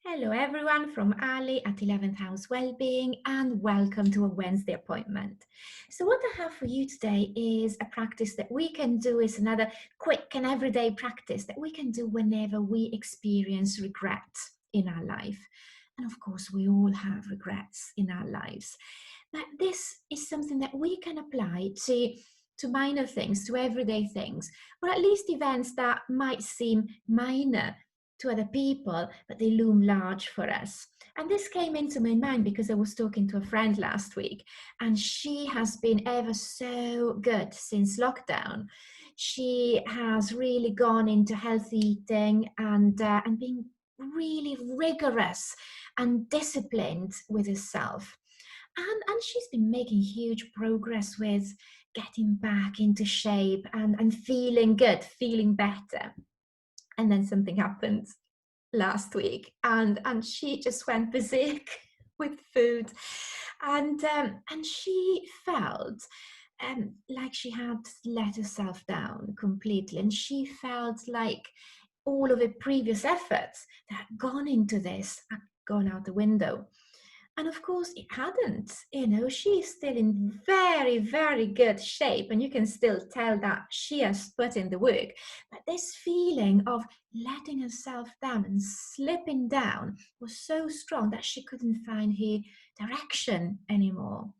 Hello everyone from Ali at 11th House Wellbeing, and welcome to a Wednesday appointment. So what I have for you today is a practice that we can do, is another quick and everyday practice that we can do whenever we experience regret in our life. And of course, we all have regrets in our lives. But this is something that we can apply to minor things, to everyday things, or at least events that might seem minor to other people, but they loom large for us. And this came into my mind because I was talking to a friend last week, and she has been ever so good since lockdown. She has really gone into healthy eating and being really rigorous and disciplined with herself. And she's been making huge progress with getting back into shape and feeling good, feeling better. And then something happened last week, and she just went berserk with food, and she felt like she had let herself down completely, and she felt like all of the previous efforts that had gone into this had gone out the window. And of course, it hadn't. She's still in very, very good shape, and you can still tell that she has put in the work. But this feeling of letting herself down and slipping down was so strong that she couldn't find her direction anymore.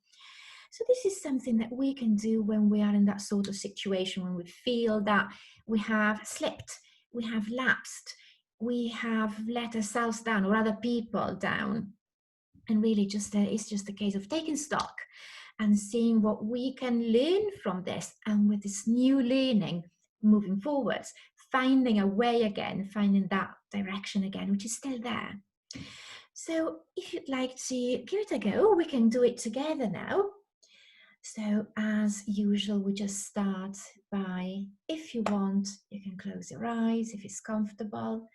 So, this is something that we can do when we are in that sort of situation, when we feel that we have slipped, we have lapsed, we have let ourselves down or other people down. And really it's just a case of taking stock and seeing what we can learn from this, and with this new learning moving forwards, finding a way again, finding that direction again, which is still there. So if you'd like to give it a go, we can do it together now. So as usual, we just start by, if you want, you can close your eyes if it's comfortable,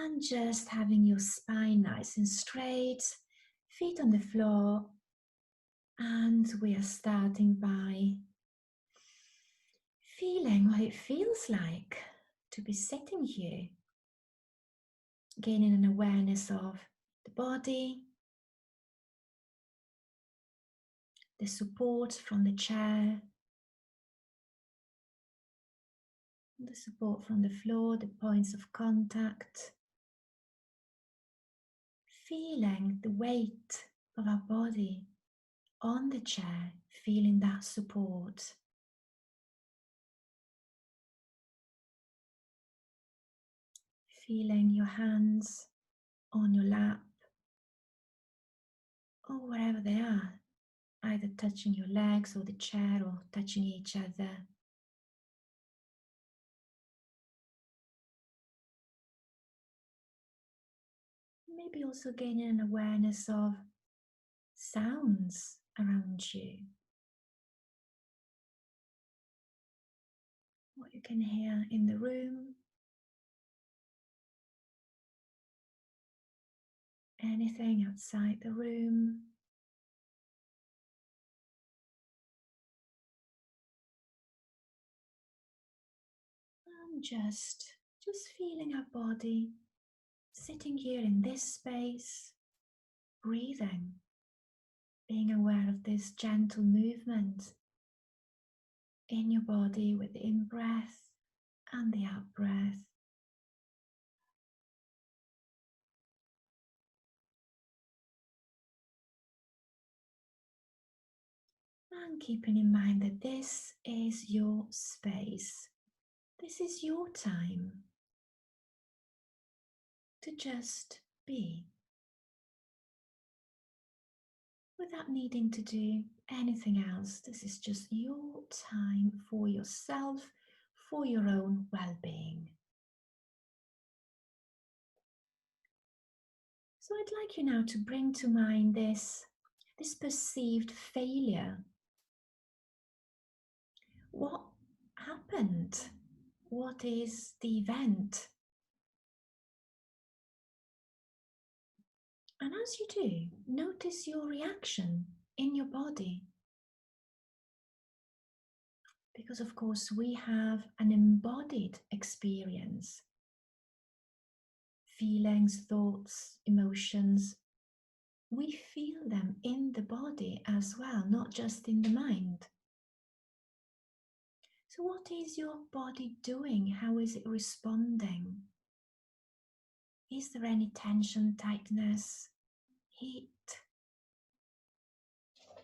and just having your spine nice and straight, feet on the floor. And we are starting by feeling what it feels like to be sitting here, gaining an awareness of the body, the support from the chair, the support from the floor, the points of contact, feeling the weight of our body on the chair, feeling that support. Feeling your hands on your lap or wherever they are, either touching your legs or the chair or touching each other. Maybe also gaining an awareness of sounds around you. What you can hear in the room. Anything outside the room. And just feeling our body sitting here in this space, breathing, being aware of this gentle movement in your body with the in-breath and the out-breath. And keeping in mind that this is your space. This is your time to just be, without needing to do anything else. This is just your time for yourself, for your own well-being. So I'd like you now to bring to mind this perceived failure. What happened? What is the event? And as you do, notice your reaction in your body. Because of course we have an embodied experience. feelings, thoughts, emotions, we feel them in the body as well, not just in the mind. So what is your body doing? How is it responding? Is there any tension, tightness, heat,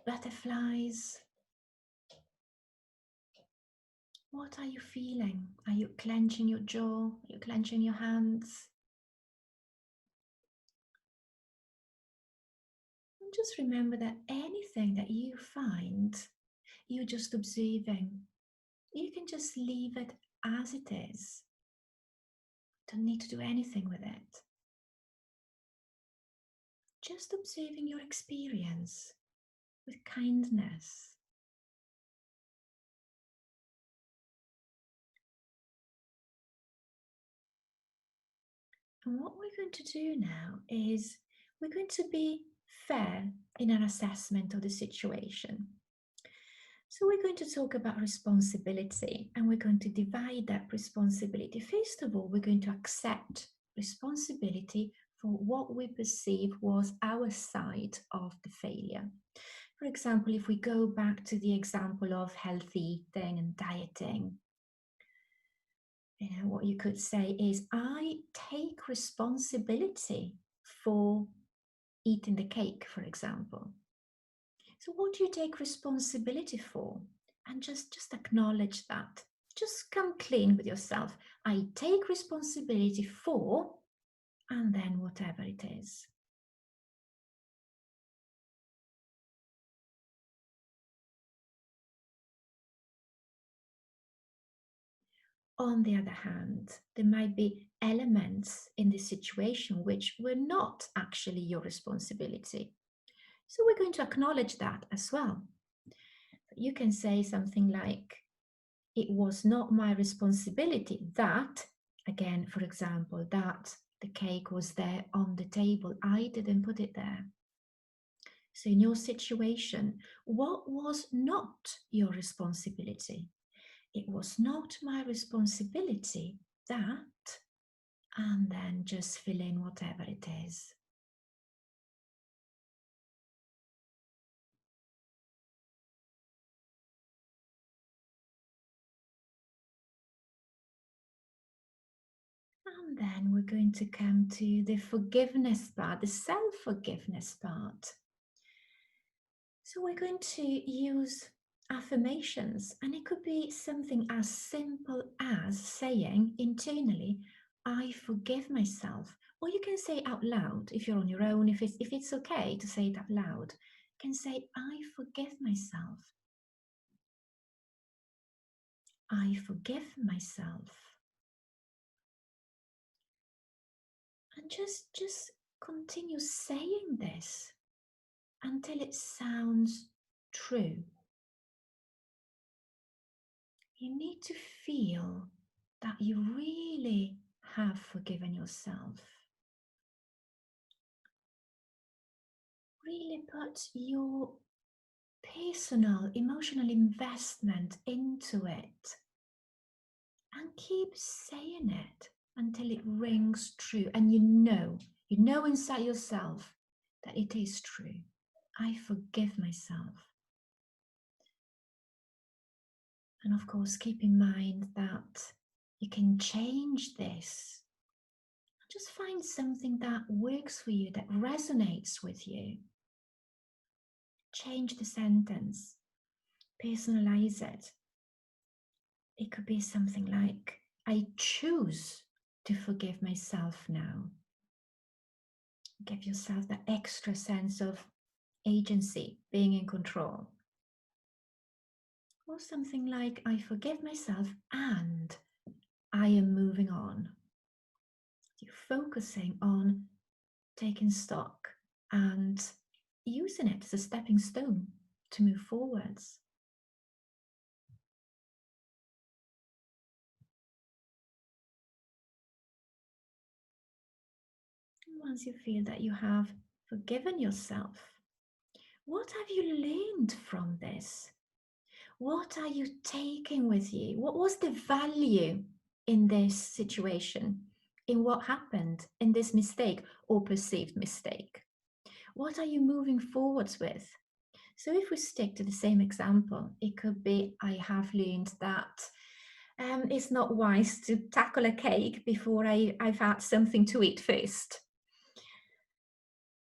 butterflies? What are you feeling? Are you clenching your jaw? Are you clenching your hands? And just remember that anything that you find, you're just observing. You can just leave it as it is. Don't need to do anything with it. Just observing your experience with kindness. And what we're going to do now is we're going to be fair in our assessment of the situation. So we're going to talk about responsibility, and we're going to divide that responsibility. First of all, we're going to accept responsibility for what we perceive was our side of the failure. For example, if we go back to the example of healthy eating and dieting, what you could say is, I take responsibility for eating the cake, for example. So what do you take responsibility for? And just acknowledge that. Just come clean with yourself. I take responsibility for, and then whatever it is. On the other hand, there might be elements in the situation which were not actually your responsibility. So we're going to acknowledge that as well. You can say something like, it was not my responsibility that, again, for example, that the cake was there on the table. I didn't put it there. So in your situation, what was not your responsibility? It was not my responsibility that, and then just fill in whatever it is. And then we're going to come to the forgiveness part, the self-forgiveness part. So we're going to use affirmations, and it could be something as simple as saying internally, I forgive myself. Or you can say out loud if you're on your own, if it's okay to say it out loud. You can say, I forgive myself. I forgive myself. And just continue saying this until it sounds true. You need to feel that you really have forgiven yourself. Really put your personal emotional investment into it and keep saying it until it rings true and you know inside yourself that it is true. I forgive myself. And of course, keep in mind that you can change this. Just find something that works for you, that resonates with you. Change the sentence, personalize it. It could be something like, I choose to forgive myself now. Give yourself that extra sense of agency, being in control. Or something like, I forgive myself and I am moving on. You're focusing on taking stock and using it as a stepping stone to move forwards. And once you feel that you have forgiven yourself, what have you learned from this? What are you taking with you? What was the value in this situation? in what happened in this mistake or perceived mistake? What are you moving forwards with? So if we stick to the same example, it could be, I have learned that it's not wise to tackle a cake before I've had something to eat first.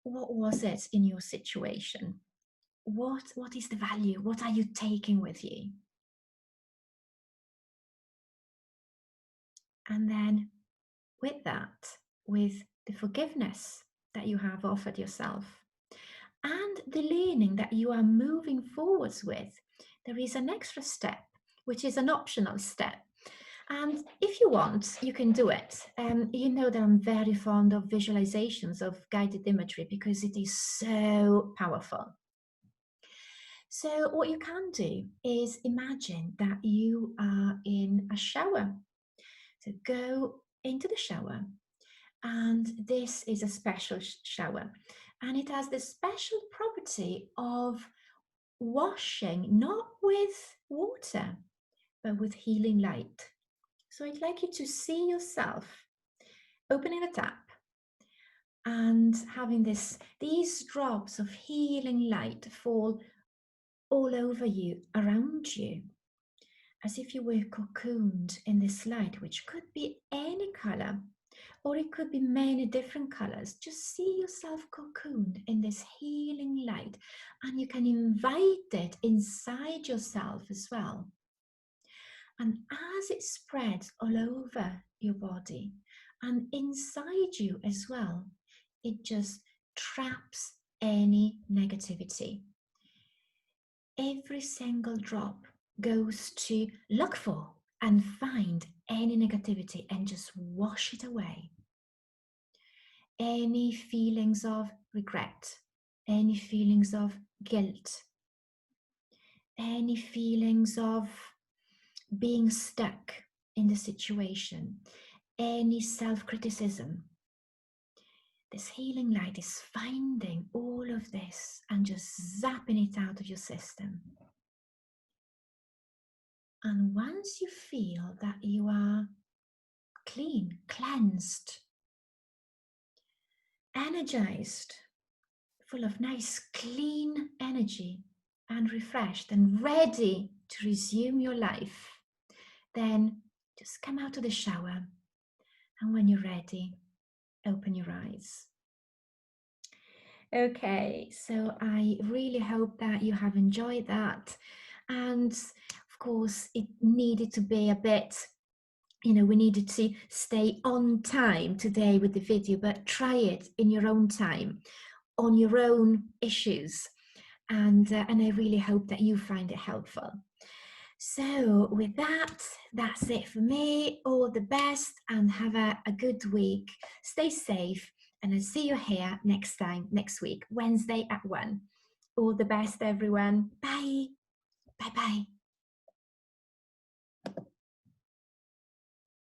What was it in your situation? What is the value? What are you taking with you? And then with that, with the forgiveness that you have offered yourself and the learning that you are moving forwards with, there is an extra step, which is an optional step. And if you want, you can do it. You know that I'm very fond of visualizations of guided imagery because it is so powerful. So what you can do is imagine that you are in a shower. So go into the shower, and this is a special shower, and it has the special property of washing not with water but with healing light. So I'd like you to see yourself opening the tap and having these drops of healing light fall all over you, around you, as if you were cocooned in this light, which could be any color, or it could be many different colors. Just see yourself cocooned in this healing light, and you can invite it inside yourself as well. And as it spreads all over your body and inside you as well, it just traps any negativity. Every single drop goes to look for and find any negativity and just wash it away. Any feelings of regret, any feelings of guilt, any feelings of being stuck in the situation, any self-criticism. This healing light is finding all of this and just zapping it out of your system. And once you feel that you are clean, cleansed, energized, full of nice, clean energy, and refreshed and ready to resume your life, then just come out of the shower, and when you're ready, open your eyes. Okay, so I really hope that you have enjoyed that. And of course, it needed to be a bit, we needed to stay on time today with the video, but try it in your own time, on your own issues. And I really hope that you find it helpful. So with that, that's it for me. All the best and have a good week. Stay safe, and I'll see you here next week, Wednesday at 1. All the best, everyone. Bye. Bye-bye.